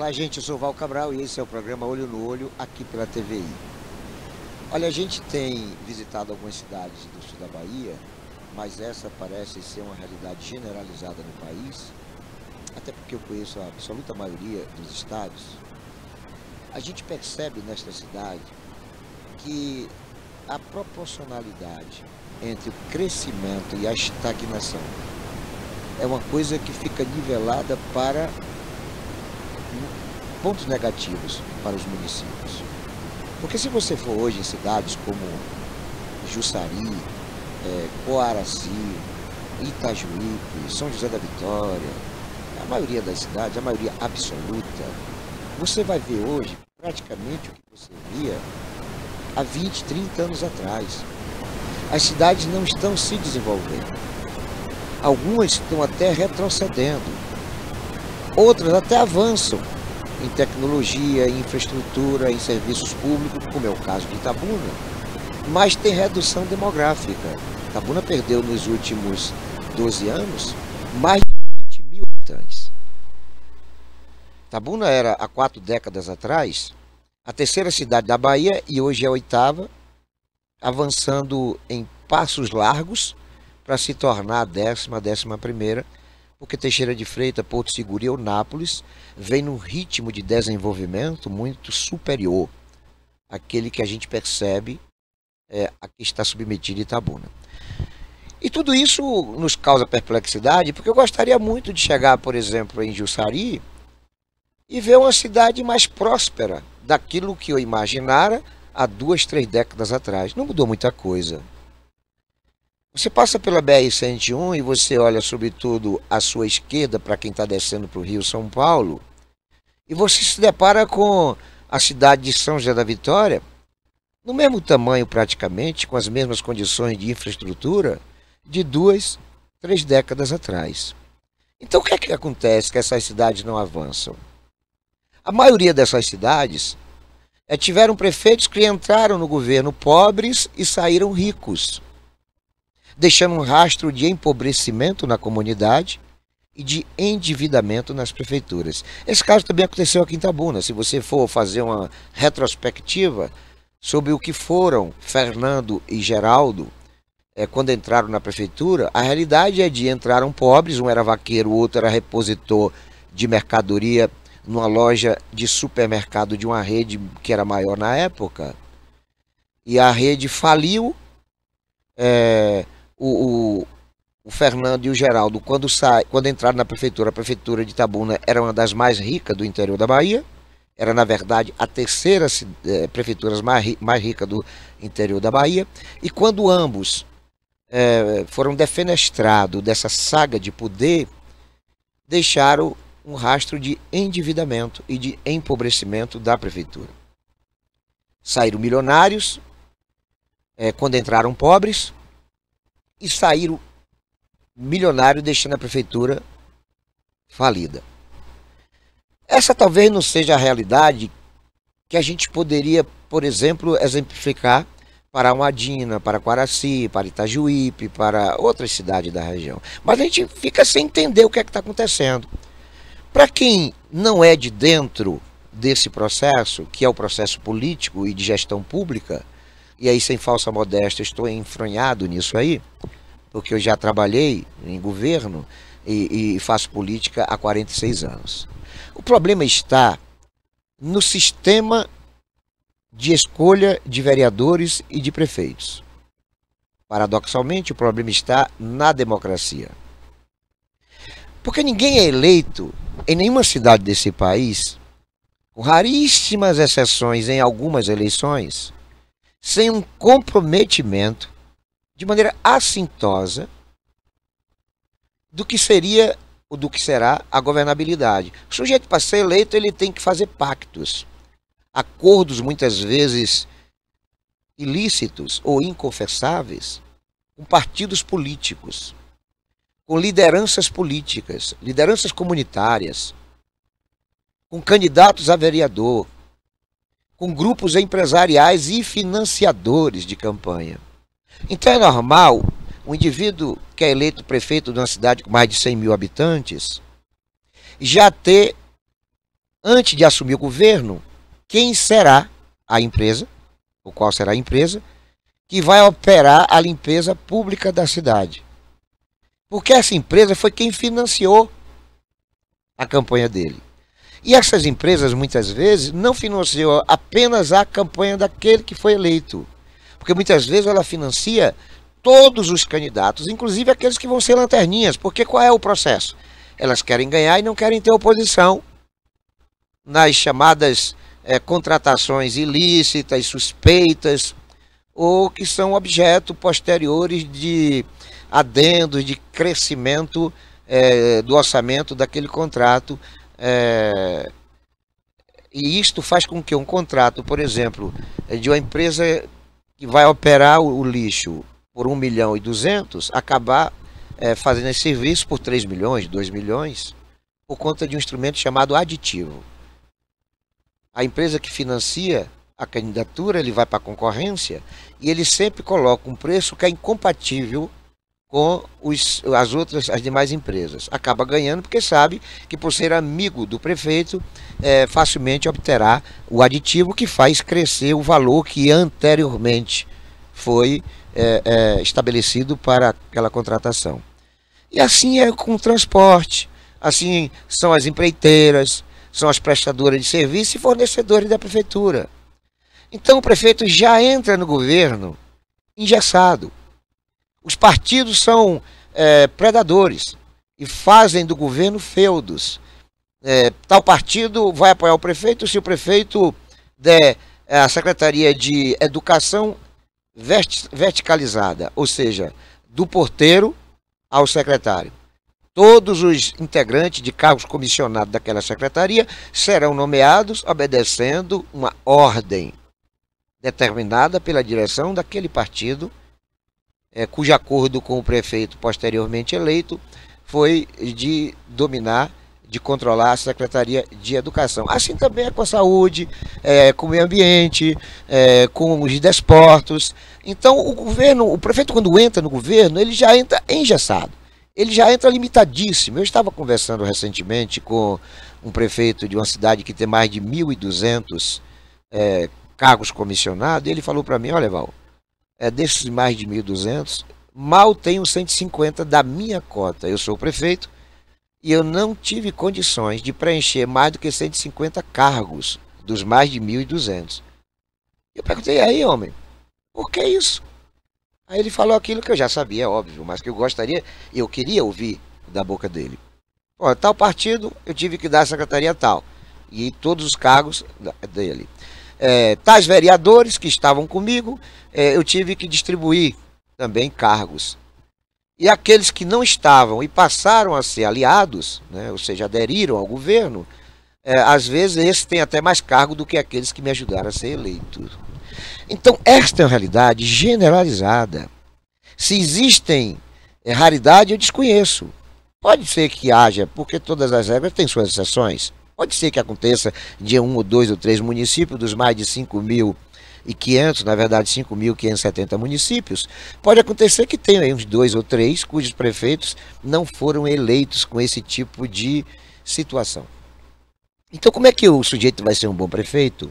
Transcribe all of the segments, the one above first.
Olá, gente, eu sou Val Cabral e esse é o programa Olho no Olho aqui pela TVI. Olha, a gente tem visitado algumas cidades do sul da Bahia, mas essa parece ser uma realidade generalizada no país, até porque eu conheço a absoluta maioria dos estados. A gente percebe nesta cidade que a proporcionalidade entre o crescimento e a estagnação é uma coisa que fica nivelada para pontos negativos para os municípios. Porque se você for hoje em cidades como Jussari, Coaraci, Itajuípe, São José da Vitória, a maioria das cidades, a maioria absoluta, você vai ver hoje praticamente o que você via há 20, 30 anos atrás. As cidades não estão se desenvolvendo. Algumas estão até retrocedendo. Outras até avançam em tecnologia, em infraestrutura, em serviços públicos, como é o caso de Itabuna, mas tem redução demográfica. Itabuna perdeu nos últimos 12 anos mais de 20 mil habitantes. Itabuna era, há 4 décadas atrás, a terceira cidade da Bahia e hoje é a 8ª, avançando em passos largos para se tornar a 10ª, 11ª, porque Teixeira de Freitas, Porto Seguro e Eunápolis vem num ritmo de desenvolvimento muito superior àquele que a gente percebe a que está submetido Itabuna. E tudo isso nos causa perplexidade, porque eu gostaria muito de chegar, por exemplo, em Jussari e ver uma cidade mais próspera daquilo que eu imaginara há 2, 3 décadas atrás. Não mudou muita coisa. Você passa pela BR-101 e você olha sobretudo à sua esquerda para quem está descendo para o Rio São Paulo e você se depara com a cidade de São José da Vitória no mesmo tamanho praticamente, com as mesmas condições de infraestrutura de 2, 3 décadas atrás. Então o que é que acontece que essas cidades não avançam? A maioria dessas cidades tiveram prefeitos que entraram no governo pobres e saíram ricos, deixando um rastro de empobrecimento na comunidade e de endividamento nas prefeituras. Esse caso também aconteceu aqui em Itabuna. Se você for fazer uma retrospectiva sobre o que foram Fernando e Geraldo quando entraram na prefeitura, a realidade é de entraram pobres, um era vaqueiro, o outro era repositor de mercadoria numa loja de supermercado de uma rede que era maior na época, e a rede faliu. O Fernando e o Geraldo, quando entraram na prefeitura, a prefeitura de Itabuna era uma das mais ricas do interior da Bahia, era na verdade a terceira prefeitura mais rica do interior da Bahia, e quando ambos foram defenestrados dessa saga de poder, deixaram um rastro de endividamento e de empobrecimento da prefeitura. Saíram milionários quando entraram pobres, e saíram milionários deixando a prefeitura falida. Essa talvez não seja a realidade que a gente poderia, por exemplo, exemplificar para Almadina, para Coaraci, para Itajuípe, para outras cidades da região. Mas a gente fica sem entender o que é que está acontecendo. Para quem não é de dentro desse processo, que é o processo político e de gestão pública, e aí, sem falsa modéstia, estou enfronhado nisso aí, porque eu já trabalhei em governo e faço política há 46 anos. O problema está no sistema de escolha de vereadores e de prefeitos. Paradoxalmente, o problema está na democracia. Porque ninguém é eleito em nenhuma cidade desse país, com raríssimas exceções em algumas eleições, sem um comprometimento de maneira assintosa do que seria ou do que será a governabilidade. O sujeito, para ser eleito, ele tem que fazer pactos, acordos muitas vezes ilícitos ou inconfessáveis com partidos políticos, com lideranças políticas, lideranças comunitárias, com candidatos a vereador, com grupos empresariais e financiadores de campanha. Então é normal um indivíduo que é eleito prefeito de uma cidade com mais de 100 mil habitantes já ter antes de assumir o governo, quem será a empresa, ou qual será a empresa, que vai operar a limpeza pública da cidade. Porque essa empresa foi quem financiou a campanha dele. E essas empresas, muitas vezes, não financiam apenas a campanha daquele que foi eleito. Porque muitas vezes ela financia todos os candidatos, inclusive aqueles que vão ser lanterninhas. Porque qual é o processo? Elas querem ganhar e não querem ter oposição nas chamadas contratações ilícitas, suspeitas, ou que são objeto posteriores de adendos, de crescimento do orçamento daquele contrato. E isto faz com que um contrato, por exemplo, de uma empresa que vai operar o lixo por 1.200.000, acabar fazendo esse serviço por 3 milhões, 2 milhões, por conta de um instrumento chamado aditivo. A empresa que financia a candidatura, ele vai para a concorrência e ele sempre coloca um preço que é incompatível com as demais empresas. Acaba ganhando porque sabe que, por ser amigo do prefeito, facilmente obterá o aditivo que faz crescer o valor que anteriormente foi estabelecido para aquela contratação. E assim é com o transporte, assim são as empreiteiras, são as prestadoras de serviço e fornecedores da prefeitura. Então o prefeito já entra no governo engessado. Os partidos são predadores e fazem do governo feudos. Tal partido vai apoiar o prefeito se o prefeito der a Secretaria de Educação verticalizada, ou seja, do porteiro ao secretário. Todos os integrantes de cargos comissionados daquela secretaria serão nomeados obedecendo uma ordem determinada pela direção daquele partido, cujo acordo com o prefeito posteriormente eleito foi de dominar, de controlar a Secretaria de Educação. Assim também é com a saúde, com o meio ambiente, com os desportos. Então o prefeito, quando entra no governo, ele já entra engessado. Ele já entra limitadíssimo. Eu estava conversando recentemente com um prefeito de uma cidade que tem mais de 1.200 cargos comissionados, e ele falou para mim: olha, Val, desses mais de 1.200, mal tenho 150 da minha cota. Eu sou o prefeito e eu não tive condições de preencher mais do que 150 cargos dos mais de 1.200. Eu perguntei: aí, homem, por que isso? Aí ele falou aquilo que eu já sabia, é óbvio, mas que eu queria ouvir da boca dele. Ó, tal partido, eu tive que dar a secretaria tal, e todos os cargos dele. Tais vereadores que estavam comigo, eu tive que distribuir também cargos. E aqueles que não estavam e passaram a ser aliados, né, ou seja, aderiram ao governo, às vezes esses têm até mais cargo do que aqueles que me ajudaram a ser eleito. Então, esta é uma realidade generalizada. Se existem raridades, eu desconheço. Pode ser que haja, porque todas as regras têm suas exceções. Pode ser que aconteça de 1 ou 2 ou 3 municípios, dos mais de 5.500, na verdade 5.570 municípios. Pode acontecer que tenha aí uns 2 ou 3 cujos prefeitos não foram eleitos com esse tipo de situação. Então, como é que o sujeito vai ser um bom prefeito?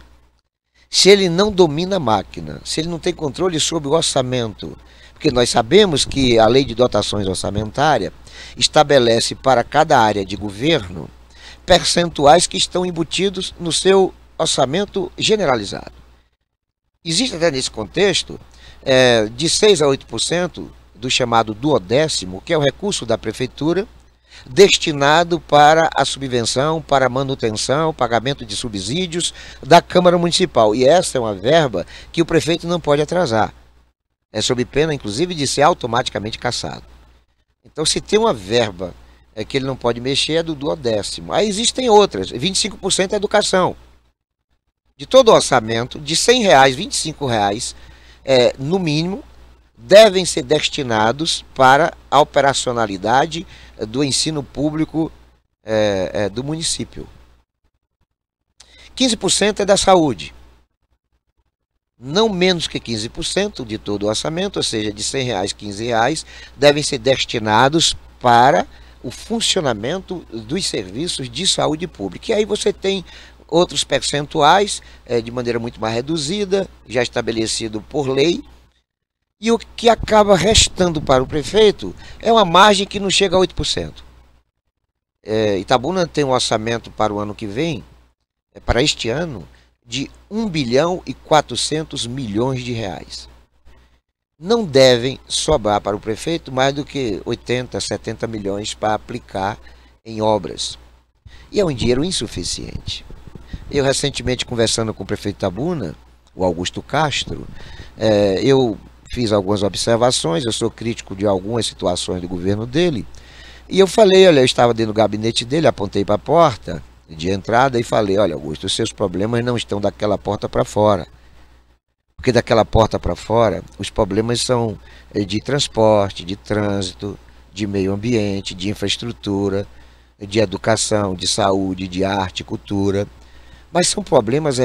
Se ele não domina a máquina, se ele não tem controle sobre o orçamento. Porque nós sabemos que a lei de dotações orçamentária estabelece para cada área de governo percentuais que estão embutidos no seu orçamento generalizado. Existe até nesse contexto de 6 a 8% do chamado duodécimo, que é o recurso da prefeitura, destinado para a subvenção, para a manutenção, pagamento de subsídios da Câmara Municipal. E essa é uma verba que o prefeito não pode atrasar. É sob pena, inclusive, de ser automaticamente cassado. Então, se tem uma verba que ele não pode mexer, é do duodécimo. Aí existem outras, 25% é educação. De todo o orçamento, de R$100, R$25, no mínimo, devem ser destinados para a operacionalidade do ensino público do município. 15% é da saúde. Não menos que 15% de todo o orçamento, ou seja, de R$100, R$15, devem ser destinados para o funcionamento dos serviços de saúde pública. E aí você tem outros percentuais, de maneira muito mais reduzida, já estabelecido por lei, e o que acaba restando para o prefeito é uma margem que não chega a 8%. Itabuna tem um orçamento para o ano que vem, para este ano, de 1 bilhão e 400 milhões de reais. Não devem sobrar para o prefeito mais do que 80, 70 milhões para aplicar em obras. E é um dinheiro insuficiente. Eu recentemente, conversando com o prefeito de Itabuna, o Augusto Castro, eu fiz algumas observações, eu sou crítico de algumas situações do governo dele, e eu falei, olha, eu estava dentro do gabinete dele, apontei para a porta de entrada e falei, olha, Augusto, os seus problemas não estão daquela porta para fora. Porque daquela porta para fora, os problemas são de transporte, de trânsito, de meio ambiente, de infraestrutura, de educação, de saúde, de arte, cultura. Mas são problemas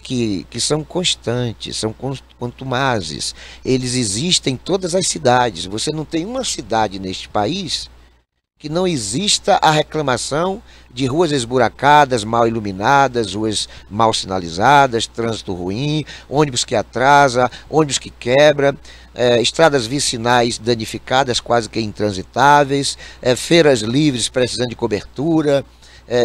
que são constantes, são contumazes. Eles existem em todas as cidades. Você não tem uma cidade neste país que não exista a reclamação de ruas esburacadas, mal iluminadas, ruas mal sinalizadas, trânsito ruim, ônibus que atrasa, ônibus que quebra, estradas vicinais danificadas, quase que intransitáveis, feiras livres precisando de cobertura,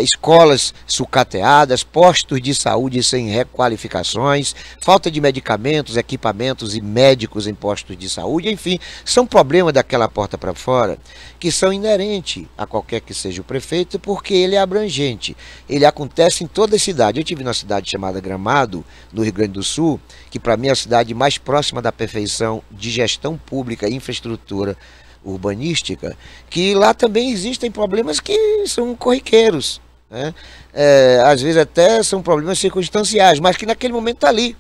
escolas sucateadas, postos de saúde sem requalificações, falta de medicamentos, equipamentos e médicos em postos de saúde, enfim, são problemas daquela porta para fora que são inerentes a qualquer que seja o prefeito, porque ele é abrangente, ele acontece em toda a cidade. Eu tive numa cidade chamada Gramado, no Rio Grande do Sul, que para mim é a cidade mais próxima da perfeição de gestão pública e infraestrutura urbanística, que lá também existem problemas que são corriqueiros, né? Às vezes até são problemas circunstanciais, mas que naquele momento está ali,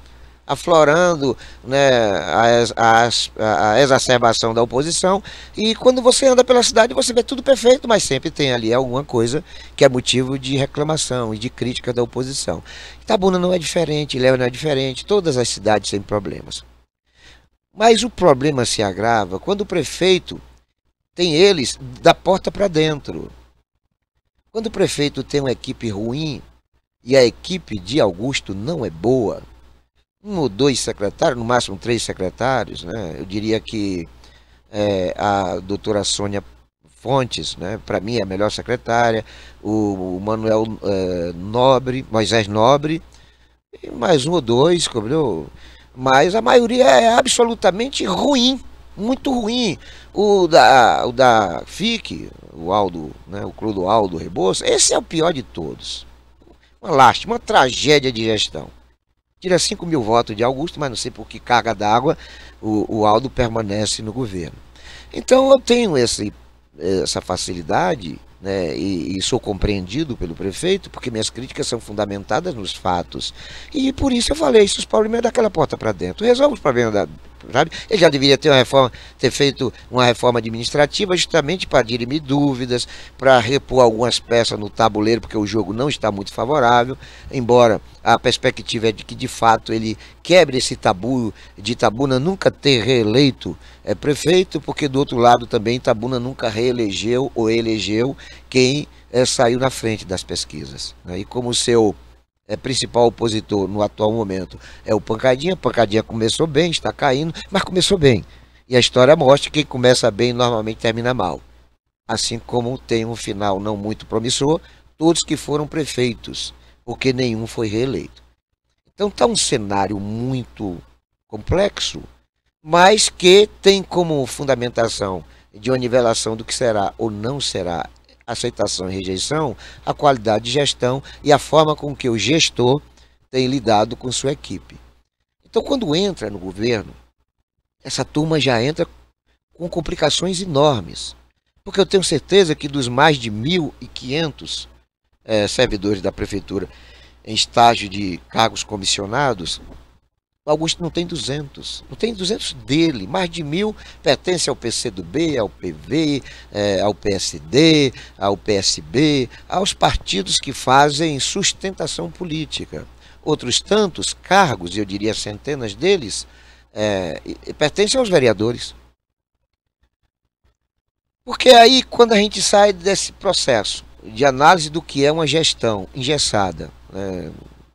aflorando, né, a exacerbação da oposição, e quando você anda pela cidade você vê tudo perfeito, mas sempre tem ali alguma coisa que é motivo de reclamação e de crítica da oposição. Itabuna não é diferente, Ilhéus não é diferente, todas as cidades têm problemas. Mas o problema se agrava quando o prefeito tem eles da porta para dentro. Quando o prefeito tem uma equipe ruim e a equipe de Augusto não é boa, 1 ou 2 secretários, no máximo 3 secretários, né? Eu diria que a doutora Sônia Fontes, né, para mim é a melhor secretária, o Manuel Moisés Nobre, e mais 1 ou 2, mas a maioria é absolutamente ruim, muito ruim. O da FIC, o Aldo, né, o Clodoaldo Rebouças, esse é o pior de todos. Uma lástima, uma tragédia de gestão. Tira 5 mil votos de Augusto, mas não sei por que carga d'água o Aldo permanece no governo. Então eu tenho essa facilidade, né, e sou compreendido pelo prefeito, porque minhas críticas são fundamentadas nos fatos. E por isso eu falei, se os problemas daquela porta para dentro, resolve os problemas sabe? Ele já deveria ter feito uma reforma administrativa justamente para dirimir dúvidas, para repor algumas peças no tabuleiro, porque o jogo não está muito favorável, embora a perspectiva é de que de fato ele quebre esse tabu de Itabuna nunca ter reeleito prefeito, porque do outro lado também Itabuna nunca reelegeu ou elegeu quem saiu na frente das pesquisas, né? E como o seu principal opositor no atual momento é o Pancadinha. Pancadinha começou bem, está caindo, mas começou bem. E a história mostra que quem começa bem normalmente termina mal. Assim como tem um final não muito promissor, todos que foram prefeitos, porque nenhum foi reeleito. Então está um cenário muito complexo, mas que tem como fundamentação de uma nivelação do que será ou não será aceitação e rejeição, a qualidade de gestão e a forma com que o gestor tem lidado com sua equipe. Então, quando entra no governo, essa turma já entra com complicações enormes, porque eu tenho certeza que dos mais de 1.500 servidores da prefeitura em estágio de cargos comissionados, o Augusto não tem 200, não tem 200 dele, mais de 1.000 pertence ao PCdoB, ao PV, ao PSD, ao PSB, aos partidos que fazem sustentação política. Outros tantos cargos, eu diria centenas deles, pertencem aos vereadores. Porque aí, quando a gente sai desse processo de análise do que é uma gestão engessada, né,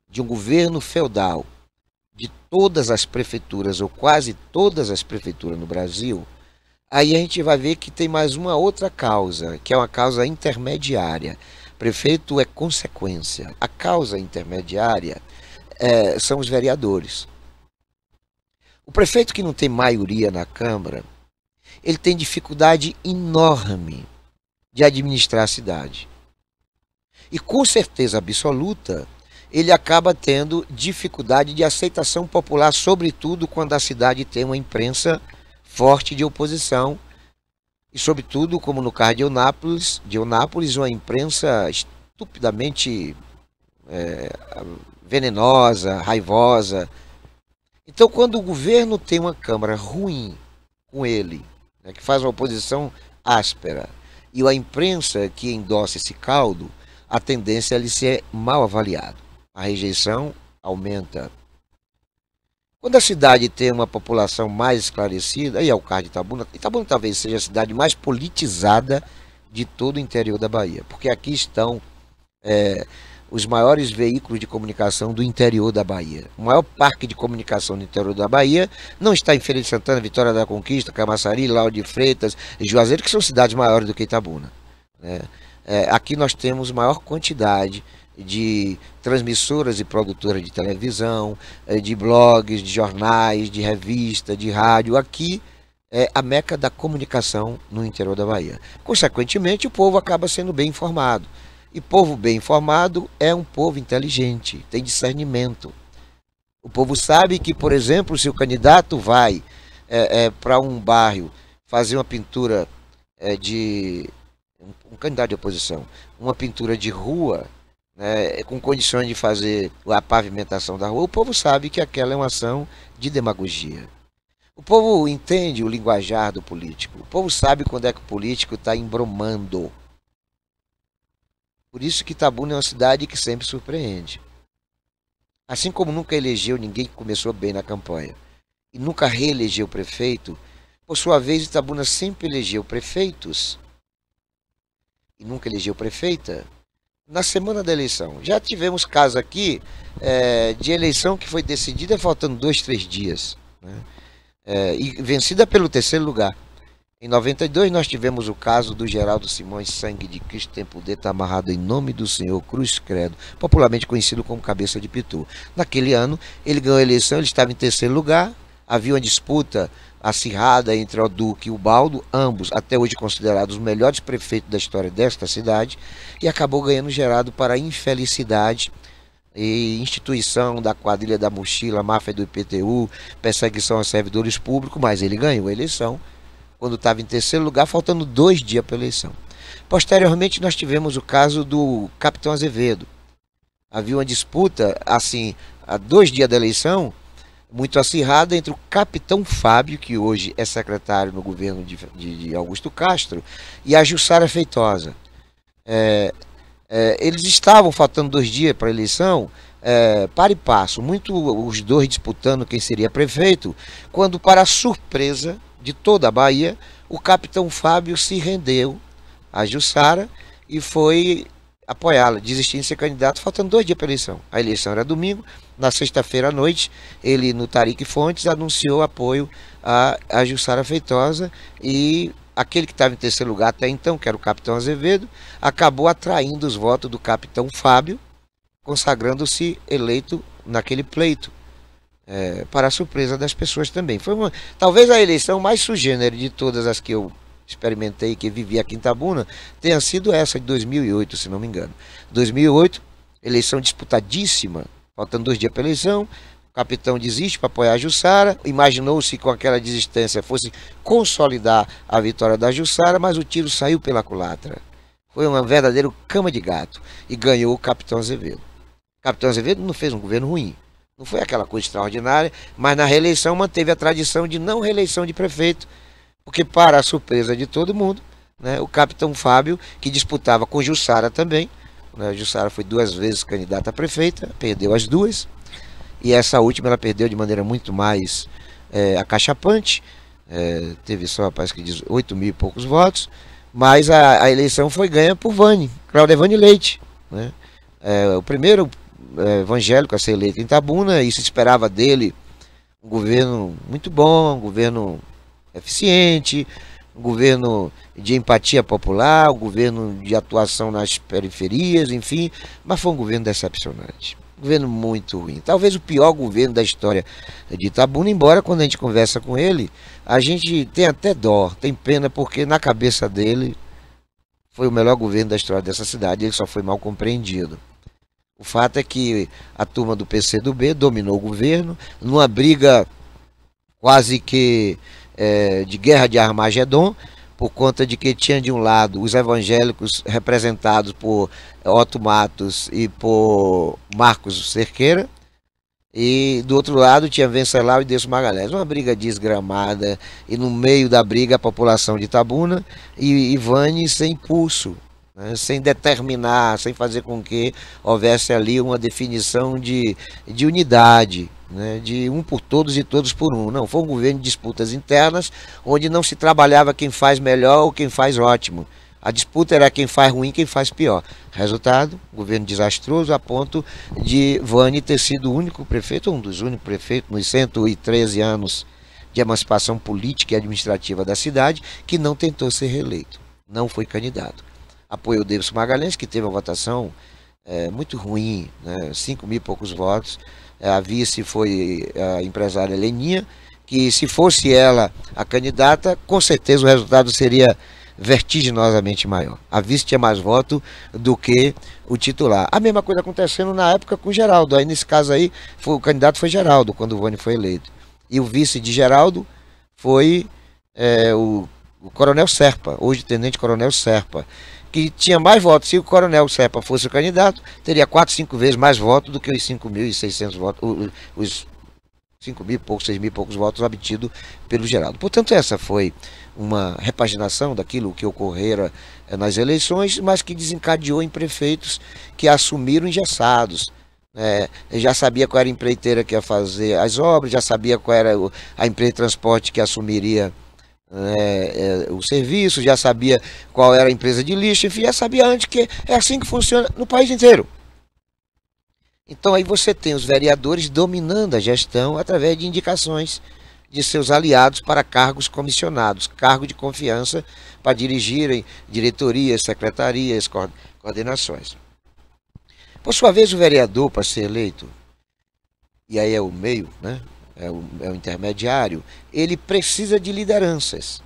de um governo feudal, de todas as prefeituras, ou quase todas as prefeituras no Brasil, aí a gente vai ver que tem mais uma outra causa, que é uma causa intermediária. Prefeito é consequência. A causa intermediária são os vereadores. O prefeito que não tem maioria na Câmara, ele tem dificuldade enorme de administrar a cidade. E com certeza absoluta, ele acaba tendo dificuldade de aceitação popular, sobretudo quando a cidade tem uma imprensa forte de oposição, e sobretudo, como no caso de Eunápolis, uma imprensa estupidamente venenosa, raivosa. Então, quando o governo tem uma Câmara ruim com ele, né, que faz uma oposição áspera, e a imprensa que endossa esse caldo, a tendência é ele ser mal avaliado. A rejeição aumenta. Quando a cidade tem uma população mais esclarecida, aí é o caso de Itabuna. Itabuna talvez seja a cidade mais politizada de todo o interior da Bahia, porque aqui estão os maiores veículos de comunicação do interior da Bahia. O maior parque de comunicação do interior da Bahia não está em Feira de Santana, Vitória da Conquista, Camaçari, Lauro de Freitas e Juazeiro, que são cidades maiores do que Itabuna, né? Aqui nós temos maior quantidade de transmissoras e produtoras de televisão, de blogs, de jornais, de revista, de rádio. Aqui é a meca da comunicação no interior da Bahia. Consequentemente, o povo acaba sendo bem informado. E povo bem informado é um povo inteligente, tem discernimento. O povo sabe que, por exemplo, se o candidato vai para um bairro fazer uma pintura de... um candidato de oposição, uma pintura de rua, né, com condições de fazer a pavimentação da rua, o povo sabe que aquela é uma ação de demagogia. O povo entende o linguajar do político. O povo sabe quando é que o político está embromando. Por isso que Itabuna é uma cidade que sempre surpreende. Assim como nunca elegeu ninguém que começou bem na campanha e nunca reelegeu prefeito, por sua vez Itabuna sempre elegeu prefeitos e nunca elegeu prefeita na semana da eleição. Já tivemos casos aqui de eleição que foi decidida faltando 2, 3 dias, né? E vencida pelo terceiro lugar. Em 92 nós tivemos o caso do Geraldo Simões, sangue de Cristo tem poder, está amarrado em nome do Senhor, cruz credo, popularmente conhecido como cabeça de pitu. Naquele ano ele ganhou a eleição, ele estava em terceiro lugar, havia uma disputa acirrada entre o Duque e o Baldo, ambos até hoje considerados os melhores prefeitos da história desta cidade, e acabou ganhando Geraldo para a infelicidade e instituição da quadrilha da mochila, máfia do IPTU, perseguição a servidores públicos, mas ele ganhou a eleição quando estava em terceiro lugar, faltando 2 dias para a eleição. Posteriormente nós tivemos o caso do Capitão Azevedo. Havia uma disputa, assim, há 2 dias da eleição, muito acirrada entre o Capitão Fábio, que hoje é secretário no governo de Augusto Castro, e a Jussara Feitosa. Eles estavam faltando 2 dias para a eleição, para e passo, muito os dois disputando quem seria prefeito, quando, para a surpresa de toda a Bahia, o Capitão Fábio se rendeu a Jussara e foi apoiá-la, desistindo de ser candidato, faltando 2 dias para a eleição. A eleição era domingo, na sexta-feira à noite, ele no Tarique Fontes anunciou apoio a Jussara Feitosa, e aquele que estava em terceiro lugar até então, que era o Capitão Azevedo, acabou atraindo os votos do Capitão Fábio, consagrando-se eleito naquele pleito, para a surpresa das pessoas também. Foi talvez a eleição mais sui generis de todas as que eu experimentei, que vivi aqui em Itabuna, tenha sido essa de 2008, se não me engano. 2008, eleição disputadíssima, faltando 2 dias para a eleição, o capitão desiste para apoiar a Jussara, imaginou-se que com aquela desistência fosse consolidar a vitória da Jussara, mas o tiro saiu pela culatra. Foi uma verdadeira cama de gato e ganhou o Capitão Azevedo. O Capitão Azevedo não fez um governo ruim, não foi aquela coisa extraordinária, mas na reeleição manteve a tradição de não reeleição de prefeito, porque, para a surpresa de todo mundo, né, o Capitão Fábio, que disputava com Jussara também, né, Jussara foi 2 vezes candidata a prefeita, perdeu as 2, e essa última ela perdeu de maneira muito mais acachapante, teve só, parece que 8 mil e poucos votos, mas a eleição foi ganha por Claudevane Leite, né? O primeiro evangélico a ser eleito em Itabuna, e se esperava dele um governo muito bom, um governo eficiente, um governo de empatia popular, um governo de atuação nas periferias, enfim, mas foi um governo decepcionante. Um governo muito ruim. Talvez o pior governo da história de Itabuna, embora quando a gente conversa com ele, a gente tem até dó, tem pena, porque na cabeça dele foi o melhor governo da história dessa cidade, ele só foi mal compreendido. O fato é que a turma do PCdoB dominou o governo, numa briga quase que de guerra de Armagedon, por conta de que tinha de um lado os evangélicos representados por Otto Matos e por Marcos Cerqueira, e do outro lado tinha Venceslau e Décio Magalhães. Uma briga desgramada, e no meio da briga a população de Itabuna e Vani sem pulso, né, sem determinar, sem fazer com que houvesse ali uma definição de unidade, né, de um por todos e todos por um. Não, foi um governo de disputas internas, onde não se trabalhava quem faz melhor ou quem faz ótimo. A disputa era quem faz ruim e quem faz pior. Resultado, governo desastroso, a ponto de Vani ter sido o único prefeito, um dos únicos prefeitos, nos 113 anos de emancipação política e administrativa da cidade, que não tentou ser reeleito, não foi candidato. Apoiou Décio Magalhães, que teve uma votação muito ruim, né, 5 mil e poucos votos. A vice foi a empresária Leninha, que se fosse ela a candidata, com certeza o resultado seria vertiginosamente maior. A vice tinha mais voto do que o titular. A mesma coisa acontecendo na época com Geraldo. Aí nesse caso aí, o candidato foi Geraldo, quando o Vani foi eleito. E o vice de Geraldo foi o Coronel Serpa, hoje Tenente Coronel Serpa, que tinha mais votos. Se o Coronel Serpa fosse o candidato, teria 4, 5 vezes mais votos do que os 5.600 votos, os 5 mil e poucos, 6 mil e poucos votos obtidos pelo Geraldo. Portanto, essa foi uma repaginação daquilo que ocorrera nas eleições, mas que desencadeou em prefeitos que assumiram engessados. Já sabia qual era a empreiteira que ia fazer as obras, já sabia qual era a empresa de transporte que assumiria o serviço, já sabia qual era a empresa de lixo, enfim, já sabia antes, que é assim que funciona no país inteiro. Então aí você tem os vereadores dominando a gestão através de indicações de seus aliados para cargos comissionados, cargo de confiança para dirigirem diretorias, secretarias, coordenações. Por sua vez, o vereador, para ser eleito, e aí é o meio, né? É o intermediário, ele precisa de lideranças.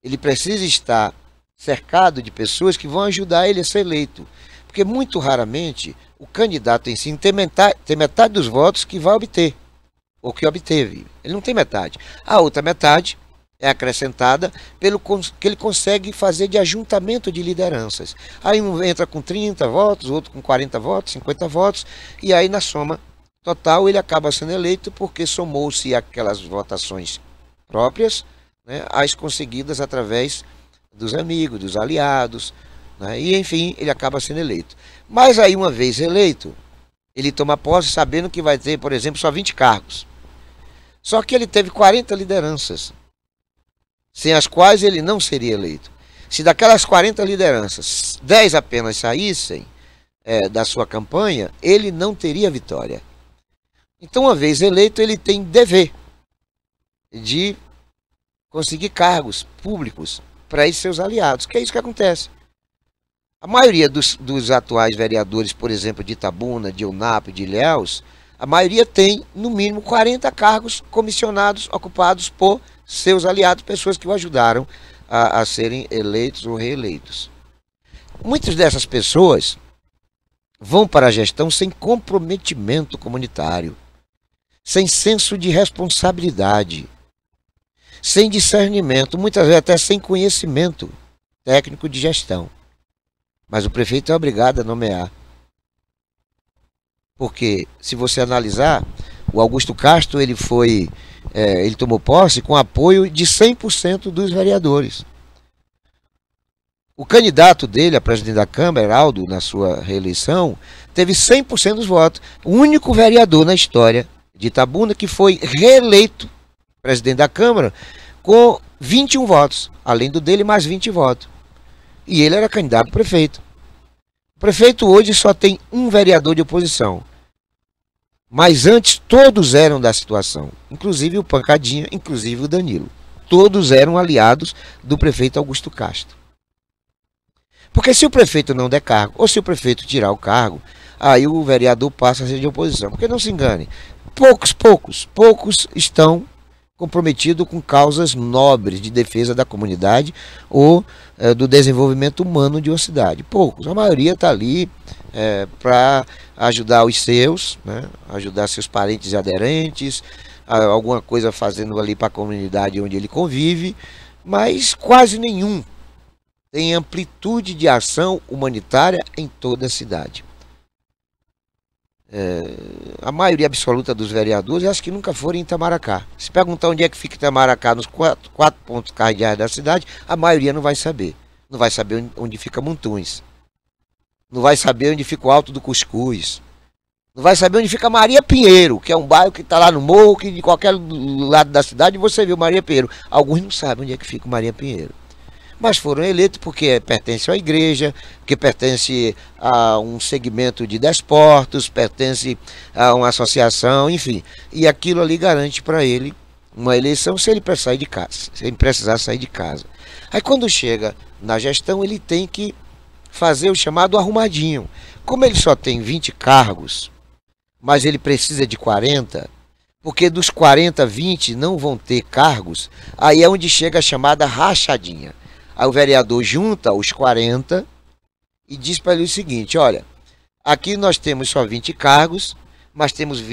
Ele precisa estar cercado de pessoas que vão ajudar ele a ser eleito. Porque muito raramente o candidato em si tem metade dos votos que vai obter, ou que obteve. Ele não tem metade. A outra metade é acrescentada pelo que ele consegue fazer de ajuntamento de lideranças. Aí um entra com 30 votos, outro com 40 votos, 50 votos, e aí na soma total ele acaba sendo eleito, porque somou-se aquelas votações próprias, né, as conseguidas através dos amigos, dos aliados, né, e enfim, ele acaba sendo eleito. Mas aí, uma vez eleito, ele toma posse sabendo que vai ter, por exemplo, só 20 cargos. Só que ele teve 40 lideranças, sem as quais ele não seria eleito. Se daquelas 40 lideranças, 10 apenas saíssem da sua campanha, ele não teria vitória. Então, uma vez eleito, ele tem dever de conseguir cargos públicos para esses seus aliados, que é isso que acontece. A maioria dos atuais vereadores, por exemplo, de Itabuna, de Unape, de Ilhéus, a maioria tem, no mínimo, 40 cargos comissionados, ocupados por seus aliados, pessoas que o ajudaram a serem eleitos ou reeleitos. Muitas dessas pessoas vão para a gestão sem comprometimento comunitário, sem senso de responsabilidade, sem discernimento, muitas vezes até sem conhecimento técnico de gestão. Mas o prefeito é obrigado a nomear. Porque, se você analisar, o Augusto Castro ele tomou posse com apoio de 100% dos vereadores. O candidato dele a presidente da Câmara, Heraldo, na sua reeleição, teve 100% dos votos. O único vereador na história de Itabuna que foi reeleito presidente da Câmara com 21 votos, além do dele mais 20 votos. E ele era candidato a prefeito. O prefeito hoje só tem um vereador de oposição. Mas antes todos eram da situação, inclusive o Pancadinha, inclusive o Danilo. Todos eram aliados do prefeito Augusto Castro. Porque se o prefeito não der cargo, ou se o prefeito tirar o cargo, aí o vereador passa a ser de oposição. Porque não se engane, poucos estão comprometidos com causas nobres de defesa da comunidade ou do desenvolvimento humano de uma cidade. Poucos, a maioria está ali para ajudar os seus, né? Ajudar seus parentes e aderentes, alguma coisa fazendo ali para a comunidade onde ele convive, mas quase nenhum tem amplitude de ação humanitária em toda a cidade. A maioria absoluta dos vereadores acho que nunca foram em Itamaracá. Se perguntar onde é que fica Itamaracá, nos quatro pontos cardeais da cidade, a maioria não vai saber. Não vai saber onde fica Montuns. Não vai saber onde fica o Alto do Cuscuz. Não vai saber onde fica Maria Pinheiro, que é um bairro que está lá no morro, que de qualquer lado da cidade você viu Maria Pinheiro. Alguns não sabem onde é que fica Maria Pinheiro. Mas foram eleitos porque pertencem à igreja, que pertence a um segmento de desportos, pertence a uma associação, enfim. E aquilo ali garante para ele uma eleição se ele precisar sair de casa, se ele precisar sair de casa. Aí quando chega na gestão, ele tem que fazer o chamado arrumadinho. Como ele só tem 20 cargos, mas ele precisa de 40, porque dos 40, 20 não vão ter cargos, aí é onde chega a chamada rachadinha. Aí o vereador junta os 40 e diz para ele o seguinte: olha, aqui nós temos só 20 cargos, mas temos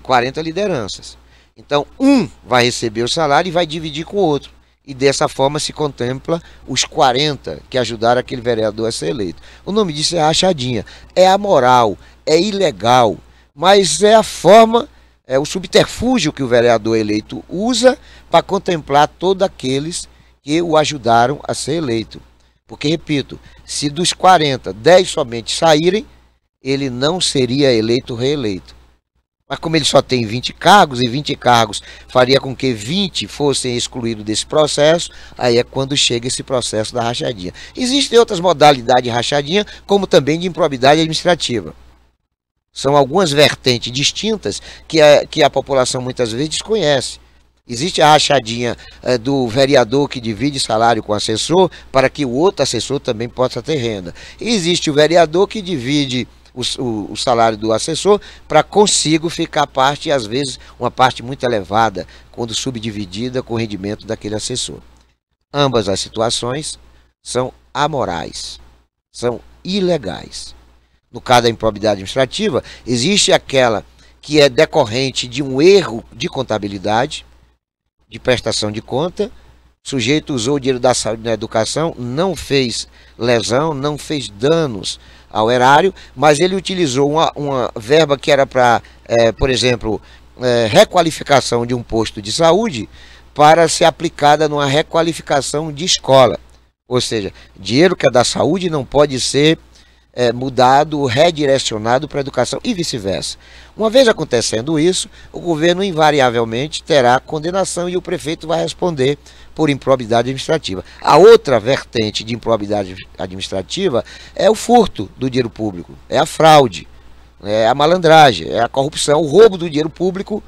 40 lideranças. Então, um vai receber o salário e vai dividir com o outro. E dessa forma se contempla os 40 que ajudaram aquele vereador a ser eleito. O nome disso é rachadinha. É amoral, é ilegal, mas é a forma, é o subterfúgio que o vereador eleito usa para contemplar todos aqueles que o ajudaram a ser eleito. Porque, repito, se dos 40, 10 somente saírem, ele não seria eleito reeleito. Mas como ele só tem 20 cargos, e 20 cargos faria com que 20 fossem excluídos desse processo, aí é quando chega esse processo da rachadinha. Existem outras modalidades de rachadinha, como também de improbidade administrativa. São algumas vertentes distintas que a população muitas vezes desconhece. Existe a rachadinha do vereador que divide salário com o assessor para que o outro assessor também possa ter renda. E existe o vereador que divide o salário do assessor para consigo ficar parte, e às vezes uma parte muito elevada, quando subdividida com o rendimento daquele assessor. Ambas as situações são amorais, são ilegais. No caso da improbidade administrativa, existe aquela que é decorrente de um erro de contabilidade, de prestação de conta. O sujeito usou o dinheiro da saúde na educação, não fez lesão, não fez danos ao erário, mas ele utilizou uma verba que era para, por exemplo, requalificação de um posto de saúde para ser aplicada numa requalificação de escola. Ou seja, dinheiro que é da saúde não pode ser mudado, redirecionado para a educação e vice-versa. Uma vez acontecendo isso, o governo invariavelmente terá condenação e o prefeito vai responder por improbidade administrativa. A outra vertente de improbidade administrativa é o furto do dinheiro público, é a fraude, é a malandragem, é a corrupção, o roubo do dinheiro público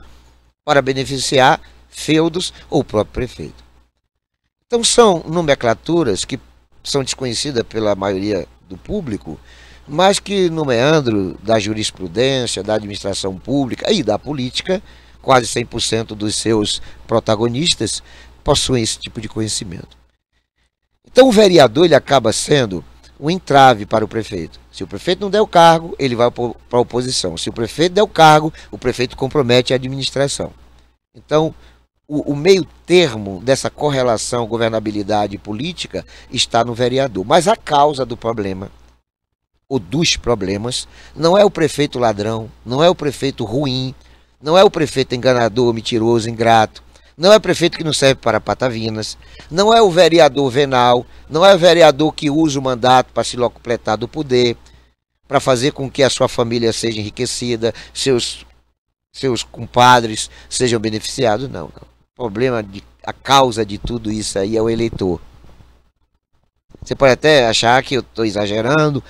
para beneficiar feudos ou o próprio prefeito. Então são nomenclaturas que são desconhecidas pela maioria do público, mas que no meandro da jurisprudência, da administração pública e da política, quase 100% dos seus protagonistas possuem esse tipo de conhecimento. Então o vereador ele acaba sendo um entrave para o prefeito. Se o prefeito não der o cargo, ele vai para a oposição. Se o prefeito der o cargo, o prefeito compromete a administração. Então, o meio termo dessa correlação governabilidade e política está no vereador. Mas a causa do problema, ou dos problemas, não é o prefeito ladrão, não é o prefeito ruim, não é o prefeito enganador, mentiroso, ingrato, não é o prefeito que não serve para patavinas, não é o vereador venal, não é o vereador que usa o mandato para se locupletar do poder, para fazer com que a sua família seja enriquecida, seus compadres sejam beneficiados, não. O problema, a causa de tudo isso aí é o eleitor. Você pode até achar que eu estou exagerando,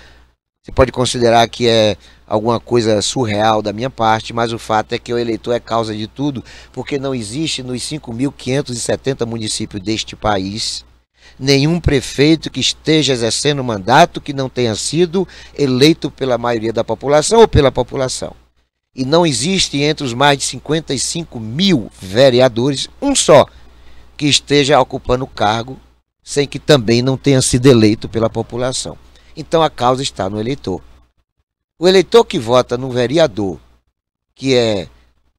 você pode considerar que é alguma coisa surreal da minha parte, mas o fato é que o eleitor é causa de tudo, porque não existe nos 5.570 municípios deste país nenhum prefeito que esteja exercendo mandato que não tenha sido eleito pela maioria da população ou pela população. E não existe entre os mais de 55 mil vereadores um só que esteja ocupando o cargo sem que também não tenha sido eleito pela população. Então a causa está no eleitor. O eleitor que vota no vereador, que é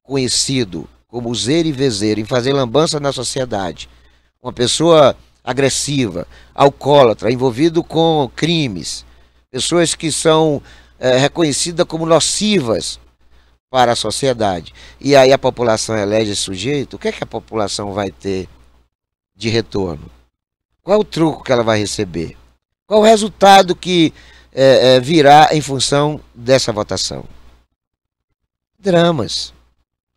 conhecido como useiro e vezeiro em fazer lambança na sociedade, uma pessoa agressiva, alcoólatra, envolvido com crimes, pessoas que são reconhecidas como nocivas para a sociedade, e aí a população elege esse sujeito, o que é que a população vai ter de retorno? Qual é o truco que ela vai receber? Qual o resultado que virá em função dessa votação? Dramas,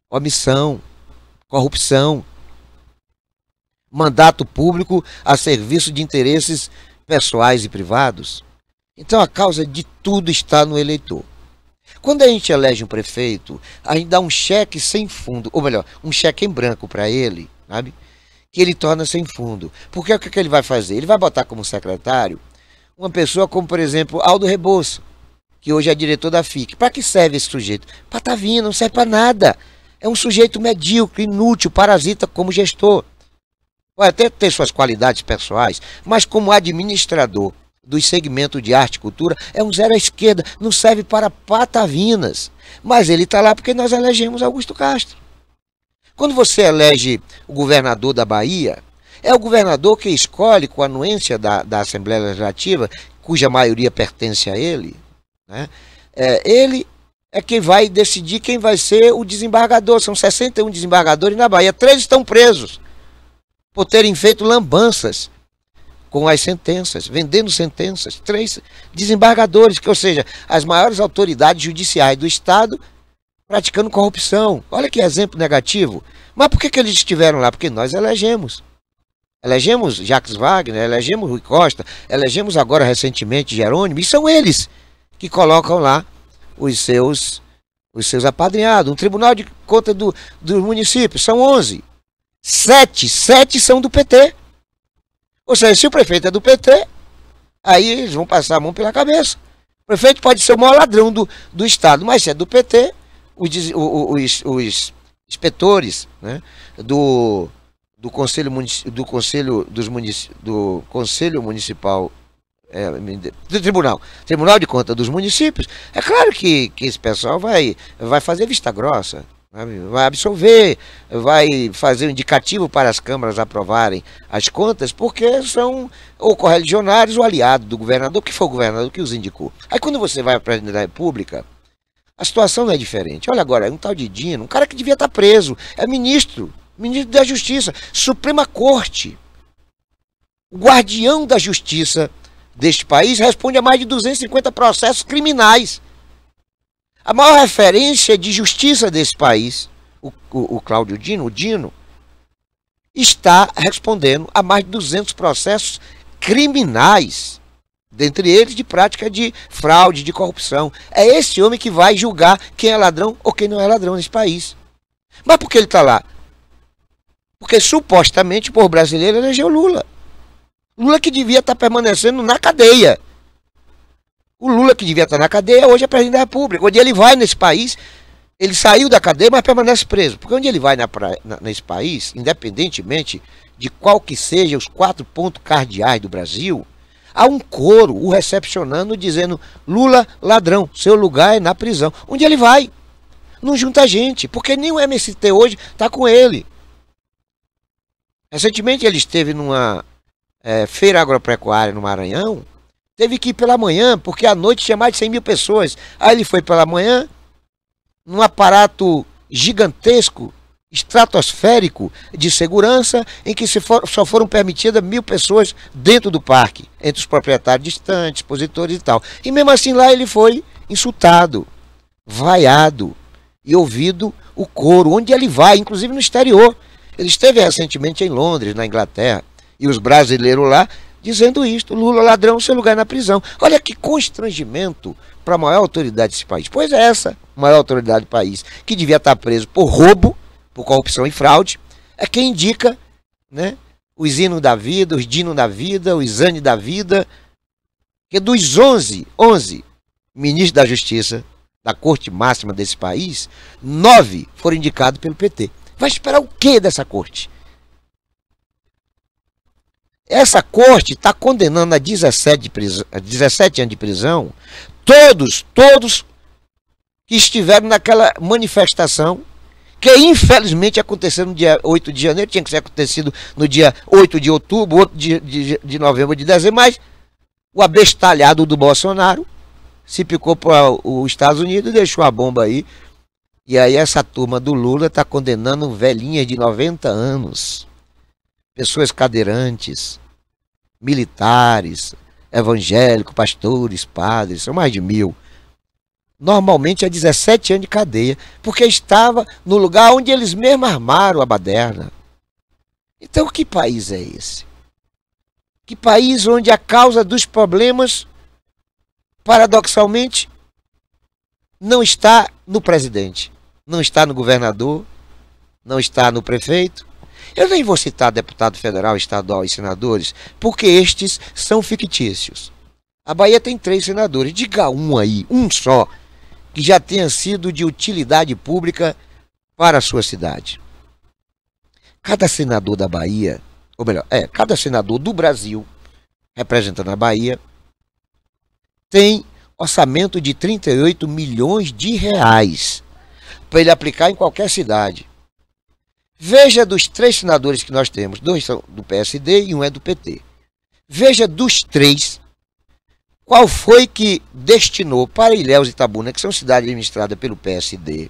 omissão, corrupção, mandato público a serviço de interesses pessoais e privados. Então a causa de tudo está no eleitor. Quando a gente elege um prefeito, a gente dá um cheque sem fundo, ou melhor, um cheque em branco para ele, sabe? Que ele torna sem fundo. Porque o que ele vai fazer? Ele vai botar como secretário uma pessoa como, por exemplo, Aldo Rebouças, que hoje é diretor da FIC. Para que serve esse sujeito? Para estar vindo, não serve para nada. É um sujeito medíocre, inútil, parasita como gestor. Pode até ter suas qualidades pessoais, mas como administrador do segmento de arte e cultura, é um zero à esquerda, não serve para patavinas. Mas ele está lá porque nós elegemos Augusto Castro. Quando você elege o governador da Bahia, é o governador que escolhe, com a anuência da Assembleia Legislativa, cuja maioria pertence a ele, né? Ele é quem vai decidir quem vai ser o desembargador. São 61 desembargadores na Bahia, 3 estão presos por terem feito lambanças com as sentenças, vendendo sentenças. 3 desembargadores, ou seja, as maiores autoridades judiciais do Estado praticando corrupção. Olha que exemplo negativo. Mas por que eles estiveram lá? Porque nós elegemos. Elegemos Jacques Wagner, elegemos Rui Costa, elegemos agora recentemente Jerônimo, e são eles que colocam lá os seus apadrinhados. Um Tribunal de Contas dos municípios, são 11. 7 são do PT. Ou seja, se o prefeito é do PT, aí eles vão passar a mão pela cabeça. O prefeito pode ser o maior ladrão do Estado, mas se é do PT, os inspetores, né, do Conselho Municipal, do Tribunal de Contas dos Municípios, é claro que esse pessoal vai fazer vista grossa, vai absolver, vai fazer um indicativo para as câmaras aprovarem as contas, porque são ou correligionários ou aliados do governador, que foi o governador que os indicou. Aí quando você vai para a presidente da República, a situação não é diferente. Olha agora, é um tal de Dino, um cara que devia estar preso, é ministro da Justiça, Suprema Corte, o guardião da justiça deste país, responde a mais de 250 processos criminais. A maior referência de justiça desse país, o Cláudio Dino, o Dino, está respondendo a mais de 200 processos criminais, dentre eles de prática de fraude, de corrupção. É esse homem que vai julgar quem é ladrão ou quem não é ladrão nesse país. Mas por que ele está lá? Porque supostamente o povo brasileiro elegeu Lula. Lula que devia estar permanecendo na cadeia. O Lula que devia estar na cadeia hoje é presidente da República. Onde ele vai nesse país, ele saiu da cadeia, mas permanece preso. Porque onde ele vai nesse país, independentemente de qual que seja os 4 pontos cardeais do Brasil, há um coro o recepcionando, dizendo: Lula, ladrão, seu lugar é na prisão. Onde ele vai? Não junta gente, porque nem o MST hoje está com ele. Recentemente ele esteve numa feira agropecuária no Maranhão, teve que ir pela manhã, porque à noite tinha mais de 100 mil pessoas. Aí ele foi pela manhã, num aparato gigantesco, estratosférico de segurança, em que só foram permitidas 1.000 pessoas dentro do parque, entre os proprietários distantes, expositores e tal. E mesmo assim lá ele foi insultado, vaiado e ouvido o coro, onde ele vai, inclusive no exterior. Ele esteve recentemente em Londres, na Inglaterra, e os brasileiros lá dizendo isto: Lula ladrão, seu lugar na prisão. Olha que constrangimento para a maior autoridade desse país. Pois é essa maior autoridade do país, que devia estar preso por roubo, por corrupção e fraude, é quem indica, né, os hinos da vida, os dinos da vida, os exames da vida, que dos 11 ministros da Justiça da Corte Máxima desse país, 9 foram indicados pelo PT. Vai esperar o quê dessa corte? Essa corte está condenando a 17 anos de prisão todos que estiveram naquela manifestação, que infelizmente aconteceu no dia 8 de janeiro, tinha que ser acontecido no dia 8 de outubro, 8 de novembro, de dezembro, mas o abestalhado do Bolsonaro se picou para os Estados Unidos e deixou a bomba aí. E aí essa turma do Lula está condenando velhinhas de 90 anos, pessoas cadeirantes, militares, evangélicos, pastores, padres, são mais de 1000. Normalmente é 17 anos de cadeia, porque estava no lugar onde eles mesmos armaram a baderna. Então que país é esse? Que país onde a causa dos problemas, paradoxalmente, não está no presidente, não está no governador, não está no prefeito. Eu nem vou citar deputado federal, estadual e senadores, porque estes são fictícios. A Bahia tem 3 senadores, diga um aí, um só, que já tenha sido de utilidade pública para a sua cidade. Cada senador da Bahia, ou melhor, cada senador do Brasil, representando a Bahia, tem orçamento de 38 milhões de reais para ele aplicar em qualquer cidade. Veja dos 3 senadores que nós temos, 2 são do PSD e 1 é do PT. Veja dos 3, qual foi que destinou para Ilhéus e Itabuna, que são cidades administradas pelo PSD,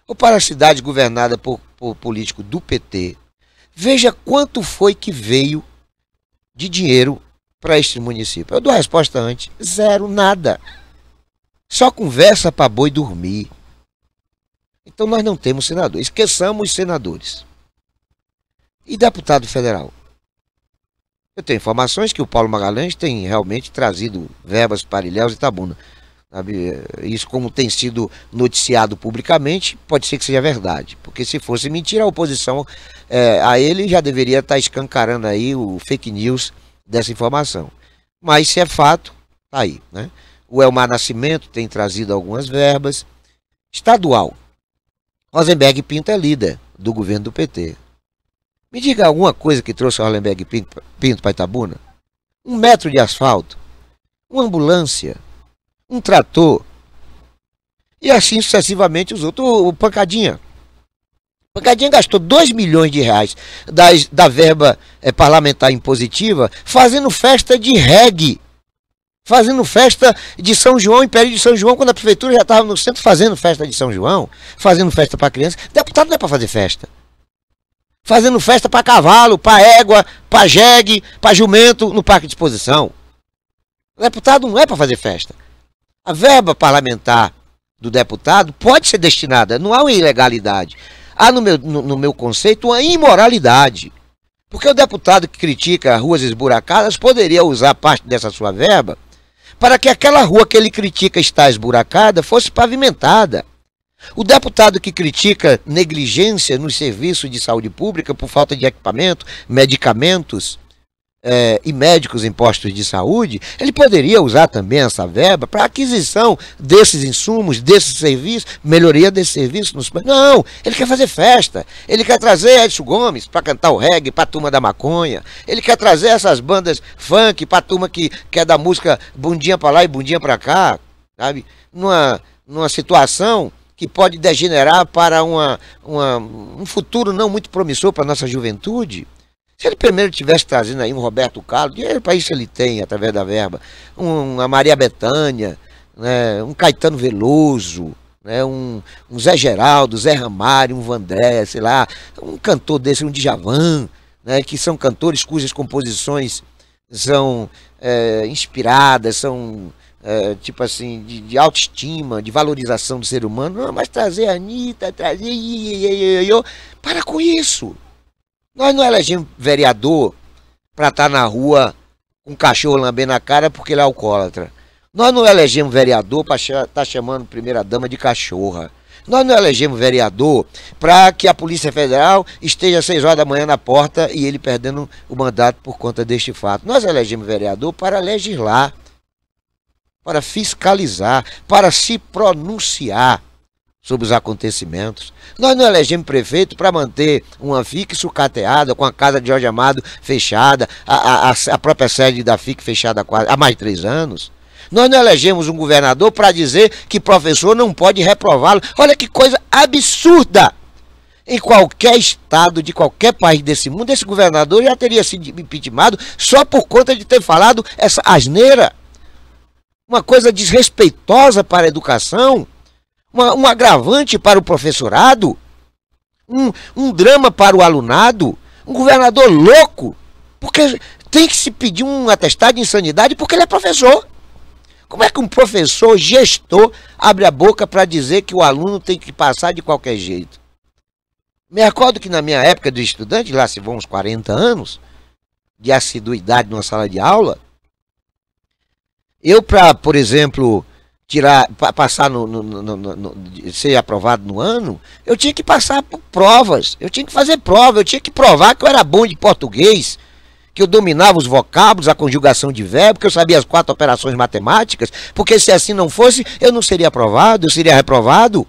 ou para cidades governadas por político do PT. Veja quanto foi que veio de dinheiro para este município. Eu dou a resposta antes: zero, nada. Só conversa para boi dormir. Então nós não temos senador. Esqueçamos os senadores. E deputado federal? Eu tenho informações que o Paulo Magalhães tem realmente trazido verbas para Ilhéus e Itabuna. Sabe? Isso, como tem sido noticiado publicamente, pode ser que seja verdade. Porque se fosse mentira, a oposição a ele já deveria estar escancarando aí o fake news dessa informação. Mas se é fato, tá aí, né? O Elmar Nascimento tem trazido algumas verbas. Estadual: Rosenberg Pinto é líder do governo do PT. Me diga alguma coisa que trouxe o Rosenberg Pinto para Itabuna? 1 metro de asfalto, uma ambulância, um trator, e assim sucessivamente os outros. O Pancadinha gastou 2 milhões de reais da verba parlamentar impositiva fazendo festa de reggae, fazendo festa de São João, Império de São João, quando a prefeitura já estava no centro fazendo festa de São João, fazendo festa para criança. Deputado não é para fazer festa. Fazendo festa para cavalo, para égua, para jegue, para jumento no parque de exposição. O deputado não é para fazer festa. A verba parlamentar do deputado pode ser destinada, não há uma ilegalidade. Há no meu conceito uma imoralidade. Porque o deputado que critica ruas esburacadas poderia usar parte dessa sua verba para que aquela rua que ele critica estar esburacada fosse pavimentada. O deputado que critica negligência nos serviços de saúde pública por falta de equipamento, medicamentos e médicos em postos de saúde, ele poderia usar também essa verba para aquisição desses insumos, desses serviços, melhoria desse serviço. Não, ele quer fazer festa, ele quer trazer Edson Gomes para cantar o reggae para a turma da maconha, ele quer trazer essas bandas funk para a turma que é da música bundinha para lá e bundinha para cá, sabe? Numa situação que pode degenerar para um futuro não muito promissor para a nossa juventude. Se ele primeiro tivesse trazendo aí um Roberto Carlos, dinheiro para isso ele tem, através da verba, uma Maria Bethânia, né, um Caetano Veloso, né, um Zé Geraldo, Zé Ramalho, um Vandré, sei lá, um cantor desse, um Djavan, né, que são cantores cujas composições são inspiradas, são tipo assim, de autoestima, de valorização do ser humano. Não, mas trazer a Anitta, trazer... Para com isso! Nós não elegemos vereador para estar na rua com um cachorro lambendo a cara porque ele é alcoólatra. Nós não elegemos vereador para estar chamando primeira-dama de cachorra. Nós não elegemos vereador para que a Polícia Federal esteja às 6 horas da manhã na porta e ele perdendo o mandato por conta deste fato. Nós elegemos vereador para legislar, para fiscalizar, para se pronunciar sobre os acontecimentos. Nós não elegemos prefeito para manter uma FIC sucateada, com a casa de Jorge Amado fechada, a própria sede da FIC fechada há mais de 3 anos. Nós não elegemos um governador para dizer que professor não pode reprová-lo. Olha que coisa absurda! Em qualquer estado, de qualquer país desse mundo, esse governador já teria sido impeachmentado só por conta de ter falado essa asneira. Uma coisa desrespeitosa para a educação, um agravante para o professorado, um drama para o alunado, um governador louco, porque tem que se pedir um atestado de insanidade porque ele é professor. Como é que um professor, gestor, abre a boca para dizer que o aluno tem que passar de qualquer jeito? Me recordo que na minha época de estudante, lá se vão uns 40 anos, de assiduidade numa sala de aula, eu para, por exemplo, passar ser aprovado no ano, eu tinha que passar por provas, eu tinha que fazer prova, eu tinha que provar que eu era bom de português, que eu dominava os vocábulos, a conjugação de verbo, que eu sabia as 4 operações matemáticas, porque se assim não fosse, eu não seria aprovado, eu seria reprovado.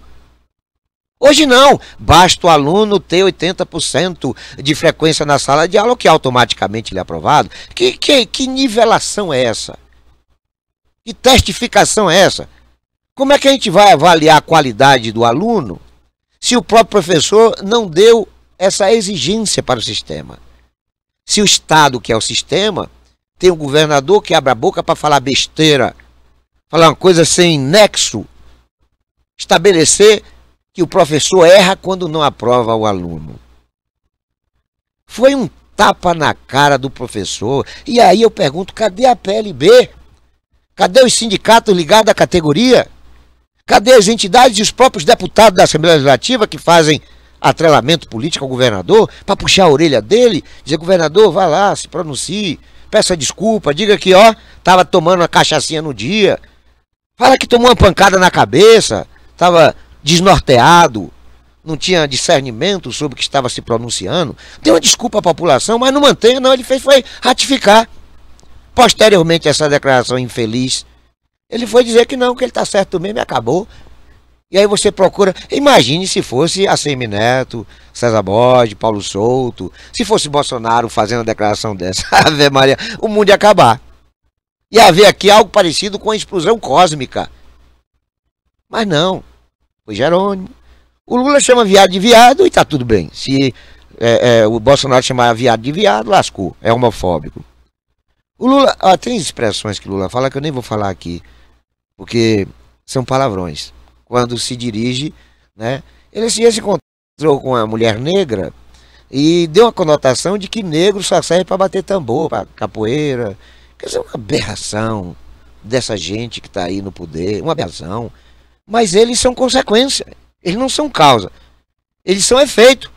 Hoje não, basta o aluno ter 80% de frequência na sala de aula, que automaticamente ele é aprovado. Que nivelação é essa? Que testificação é essa? Como é que a gente vai avaliar a qualidade do aluno se o próprio professor não deu essa exigência para o sistema? Se o Estado, que é o sistema, tem um governador que abre a boca para falar besteira, falar uma coisa sem nexo, estabelecer que o professor erra quando não aprova o aluno. Foi um tapa na cara do professor. E aí eu pergunto, cadê a PLB? Cadê os sindicatos ligados à categoria? Cadê as entidades e os próprios deputados da Assembleia Legislativa que fazem atrelamento político ao governador, para puxar a orelha dele, dizer, governador, vá lá, se pronuncie, peça desculpa, diga que, ó, estava tomando uma cachaçinha no dia, fala que tomou uma pancada na cabeça, estava desnorteado, não tinha discernimento sobre o que estava se pronunciando, deu uma desculpa à população, mas não mantenha, não, ele foi ratificar. Posteriormente a essa declaração infeliz, ele foi dizer que não, que ele está certo mesmo e acabou. E aí você procura, imagine se fosse ACM Neto, César Borges, Paulo Souto, se fosse Bolsonaro fazendo uma declaração dessa, Ave Maria, o mundo ia acabar. Ia haver aqui algo parecido com a explosão cósmica. Mas não, foi Jerônimo. O Lula chama viado de viado e tá tudo bem. Se o Bolsonaro chamar viado de viado, lascou, é homofóbico. O Lula, tem expressões que o Lula fala que eu nem vou falar aqui, porque são palavrões. Quando se dirige, né? Ele se encontrou com uma mulher negra e deu uma conotação de que negro só serve para bater tambor, para capoeira. Quer dizer, uma aberração dessa gente que está aí no poder, uma aberração. Mas eles são consequência, eles não são causa, eles são efeito.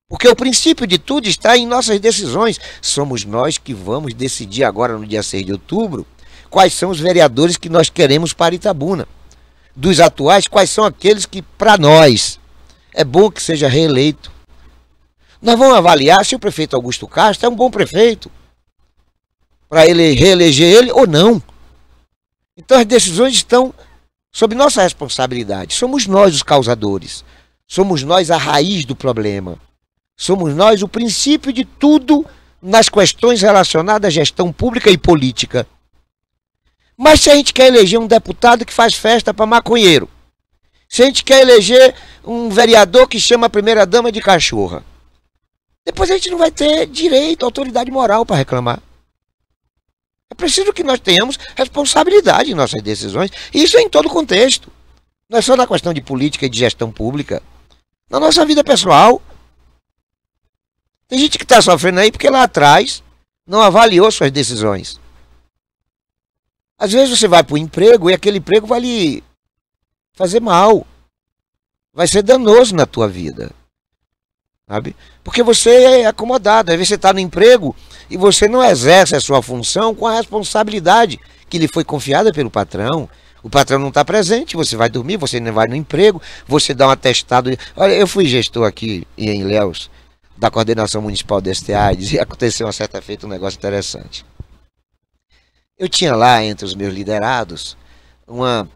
Porque o princípio de tudo está em nossas decisões. Somos nós que vamos decidir agora, no dia 6 de outubro, quais são os vereadores que nós queremos para Itabuna. Dos atuais, quais são aqueles que, para nós, é bom que seja reeleito. Nós vamos avaliar se o prefeito Augusto Castro é um bom prefeito, para ele reeleger ele ou não. Então as decisões estão sob nossa responsabilidade. Somos nós os causadores. Somos nós a raiz do problema. Somos nós o princípio de tudo nas questões relacionadas à gestão pública e política. Mas se a gente quer eleger um deputado que faz festa para maconheiro, se a gente quer eleger um vereador que chama a primeira-dama de cachorra, depois a gente não vai ter direito, autoridade moral para reclamar. É preciso que nós tenhamos responsabilidade em nossas decisões, e isso é em todo contexto. Não é só na questão de política e de gestão pública. Na nossa vida pessoal. Tem gente que está sofrendo aí porque lá atrás não avaliou suas decisões. Às vezes você vai para o emprego e aquele emprego vai lhe fazer mal. Vai ser danoso na tua vida. Sabe? Porque você é acomodado. Às vezes você está no emprego e você não exerce a sua função com a responsabilidade que lhe foi confiada pelo patrão. O patrão não está presente, você vai dormir, você não vai no emprego, você dá um atestado. Olha, eu fui gestor aqui em Ilhéus, da coordenação municipal do STAIDS, e aconteceu uma certa feita um negócio interessante. Eu tinha lá entre os meus liderados uma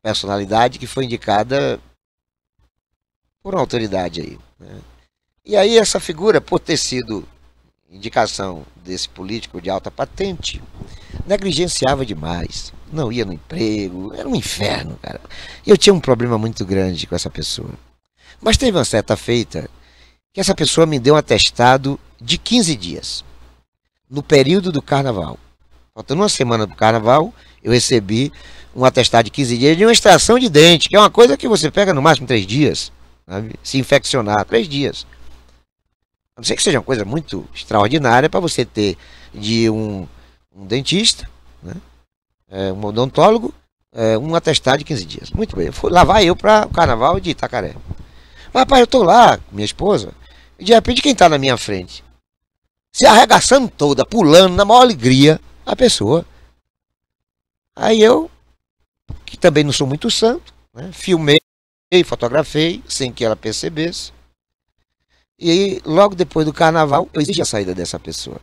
personalidade que foi indicada por uma autoridade aí, né? E aí essa figura, por ter sido indicação desse político de alta patente, negligenciava demais, não ia no emprego, era um inferno, cara. E eu tinha um problema muito grande com essa pessoa. Mas teve uma certa feita que essa pessoa me deu um atestado de 15 dias, no período do carnaval. Faltando uma semana do carnaval, eu recebi um atestado de 15 dias de uma extração de dente, que é uma coisa que você pega no máximo 3 dias, sabe? Se infeccionar, 3 dias. A não ser que seja uma coisa muito extraordinária para você ter de um dentista, né? Um odontólogo, um atestado de 15 dias. Muito bem, lá vai eu para o carnaval de Itacaré. Mas, rapaz, eu estou lá com minha esposa, e de repente quem está na minha frente? Se arregaçando toda, pulando, na maior alegria, a pessoa. Aí eu, que também não sou muito santo, né, filmei, fotografei, sem que ela percebesse. E aí, logo depois do carnaval, eu exigi a saída dessa pessoa,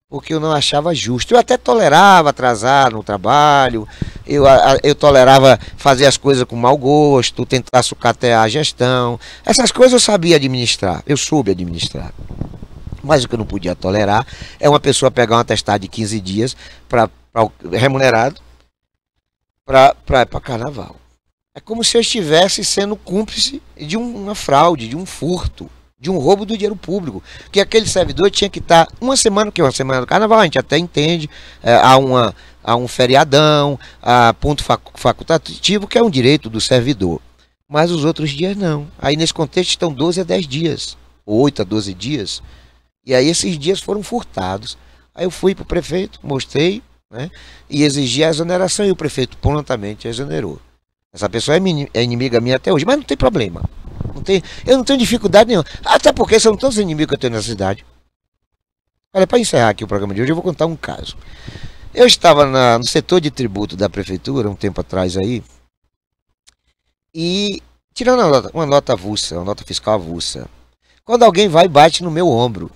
porque eu não achava justo. Eu até tolerava atrasar no trabalho, eu tolerava fazer as coisas com mau gosto, tentar sucatear a gestão. Essas coisas eu sabia administrar, eu soube administrar. Mas o que eu não podia tolerar é uma pessoa pegar um atestado de 15 dias remunerado para carnaval. É como se eu estivesse sendo cúmplice de uma fraude, de um furto, de um roubo do dinheiro público. Porque aquele servidor tinha que estar uma semana, que é uma semana do carnaval, a gente até entende, há um feriadão, há ponto facultativo, que é um direito do servidor. Mas os outros dias não. Aí nesse contexto estão 12 a 10 dias, 8 a 12 dias. E aí esses dias foram furtados. Aí eu fui para o prefeito, mostrei, né, e exigi a exoneração, e o prefeito prontamente exonerou. Essa pessoa é inimiga minha até hoje, mas não tem problema. Eu não tenho dificuldade nenhuma. Até porque são todos os inimigos que eu tenho na cidade. Olha, para encerrar aqui o programa de hoje, eu vou contar um caso. Eu estava no setor de tributo da prefeitura, um tempo atrás aí, e tirando uma nota avulsa, uma nota fiscal avulsa, quando alguém vai e bate no meu ombro,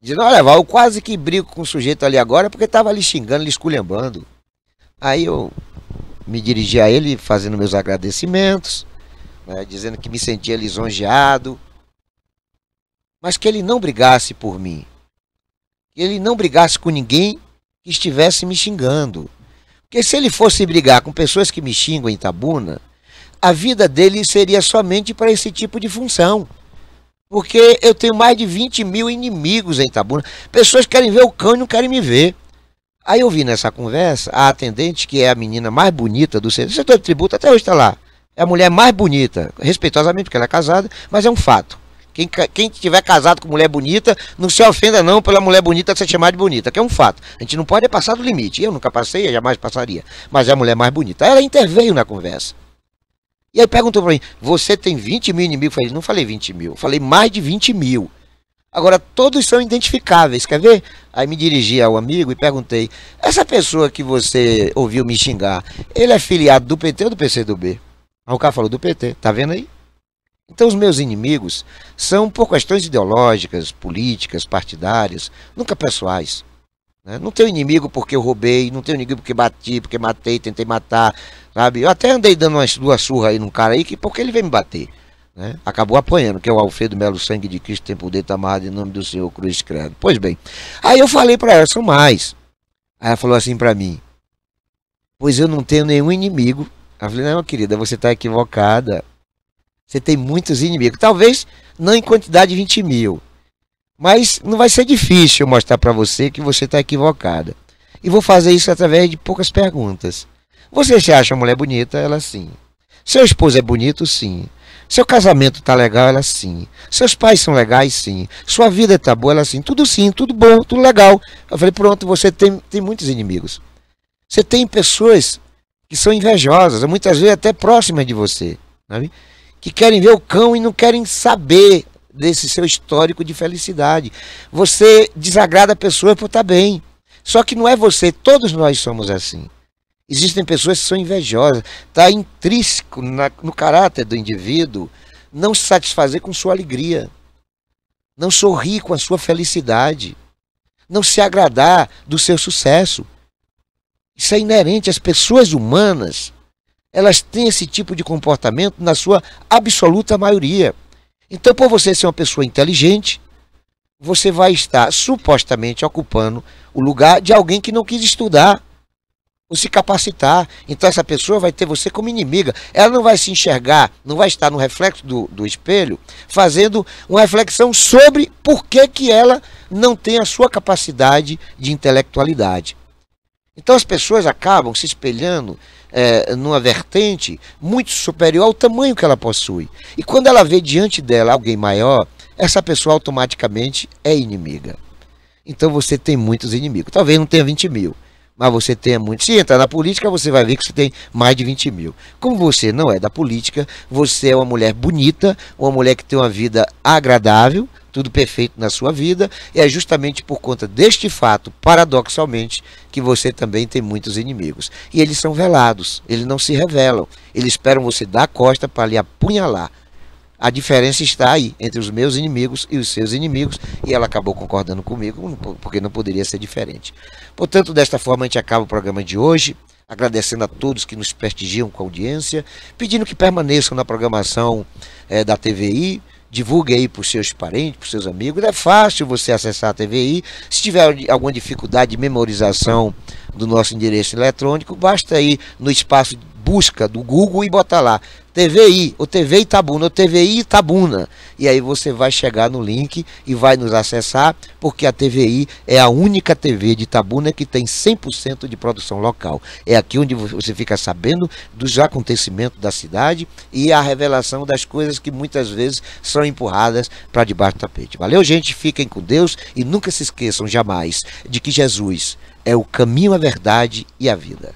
dizendo, olha, Val, eu quase que brigo com o sujeito ali agora, porque estava ali xingando, ali esculhambando. Aí eu me dirigi a ele, fazendo meus agradecimentos, né, dizendo que me sentia lisonjeado, mas que ele não brigasse por mim, que ele não brigasse com ninguém que estivesse me xingando. Porque se ele fosse brigar com pessoas que me xingam em Itabuna, a vida dele seria somente para esse tipo de função. Porque eu tenho mais de 20 mil inimigos em Itabuna, pessoas que querem ver o cão e não querem me ver. Aí eu vi nessa conversa a atendente, que é a menina mais bonita do setor de tributo, até hoje está lá. É a mulher mais bonita, respeitosamente, porque ela é casada, mas é um fato. Quem tiver casado com mulher bonita, não se ofenda não pela mulher bonita ser chamada de bonita, que é um fato. A gente não pode passar do limite. Eu nunca passei, eu jamais passaria. Mas é a mulher mais bonita. Ela interveio na conversa. E aí perguntou para mim, você tem 20 mil inimigos? Eu falei, não falei 20 mil, eu falei mais de 20 mil. Agora, todos são identificáveis, quer ver? Aí me dirigi ao amigo e perguntei, essa pessoa que você ouviu me xingar, ele é filiado do PT ou do PCdoB? Aí o cara falou, do PT, tá vendo aí? Então os meus inimigos são por questões ideológicas, políticas, partidárias, nunca pessoais, né? Não tenho inimigo porque eu roubei, não tenho inimigo porque bati, porque matei, tentei matar, sabe? Eu até andei dando umas 2 surras aí num cara aí, porque ele veio me bater, né? Acabou apanhando, que é o Alfredo Melo, sangue de Cristo, tem poder, tá amarrado em nome do Senhor, cruz credo. Pois bem, aí eu falei para ela, são mais. Aí ela falou assim para mim, pois eu não tenho nenhum inimigo. Eu falei, não, querida, você está equivocada. Você tem muitos inimigos. Talvez não em quantidade de 20 mil. Mas não vai ser difícil eu mostrar para você que você está equivocada. E vou fazer isso através de poucas perguntas. Você se acha uma mulher bonita? Ela sim. Seu esposo é bonito? Sim. Seu casamento tá legal? Ela sim. Seus pais são legais? Sim. Sua vida tá boa? Ela sim. Tudo sim, tudo bom, tudo legal. Eu falei, pronto, você tem muitos inimigos. Você tem pessoas que são invejosas, muitas vezes até próximas de você, sabe? Que querem ver o cão e não querem saber desse seu histórico de felicidade. Você desagrada a pessoa por estar bem. Só que não é você, todos nós somos assim. Existem pessoas que são invejosas, está intrínseco no caráter do indivíduo não se satisfazer com sua alegria, não sorrir com a sua felicidade, não se agradar do seu sucesso. Isso é inerente às pessoas humanas. Elas têm esse tipo de comportamento na sua absoluta maioria. Então, por você ser uma pessoa inteligente, você vai estar supostamente ocupando o lugar de alguém que não quis estudar ou se capacitar. Então essa pessoa vai ter você como inimiga. Ela não vai se enxergar, não vai estar no reflexo do espelho, fazendo uma reflexão sobre por que ela não tem a sua capacidade de intelectualidade. Então as pessoas acabam se espelhando numa vertente muito superior ao tamanho que ela possui. E quando ela vê diante dela alguém maior, essa pessoa automaticamente é inimiga. Então você tem muitos inimigos. Talvez não tenha 20 mil. Mas você tenha muito. Se entrar na política, você vai ver que você tem mais de 20 mil. Como você não é da política, você é uma mulher bonita, uma mulher que tem uma vida agradável, tudo perfeito na sua vida, e é justamente por conta deste fato, paradoxalmente, que você também tem muitos inimigos. E eles são velados, eles não se revelam, eles esperam você dar a costa para lhe apunhalar. A diferença está aí, entre os meus inimigos e os seus inimigos, e ela acabou concordando comigo, porque não poderia ser diferente. Portanto, desta forma a gente acaba o programa de hoje, agradecendo a todos que nos prestigiam com a audiência, pedindo que permaneçam na programação da TVI, divulgue aí para os seus parentes, para os seus amigos. É fácil você acessar a TVI. Se tiver alguma dificuldade de memorização do nosso endereço eletrônico, basta ir no espaço de busca do Google e botar lá TVI, ou TV Itabuna, ou TVI Itabuna. E aí você vai chegar no link e vai nos acessar, porque a TVI é a única TV de Itabuna que tem 100% de produção local. É aqui onde você fica sabendo dos acontecimentos da cidade e a revelação das coisas que muitas vezes são empurradas para debaixo do tapete. Valeu, gente? Fiquem com Deus e nunca se esqueçam jamais de que Jesus é o caminho, a verdade e a vida.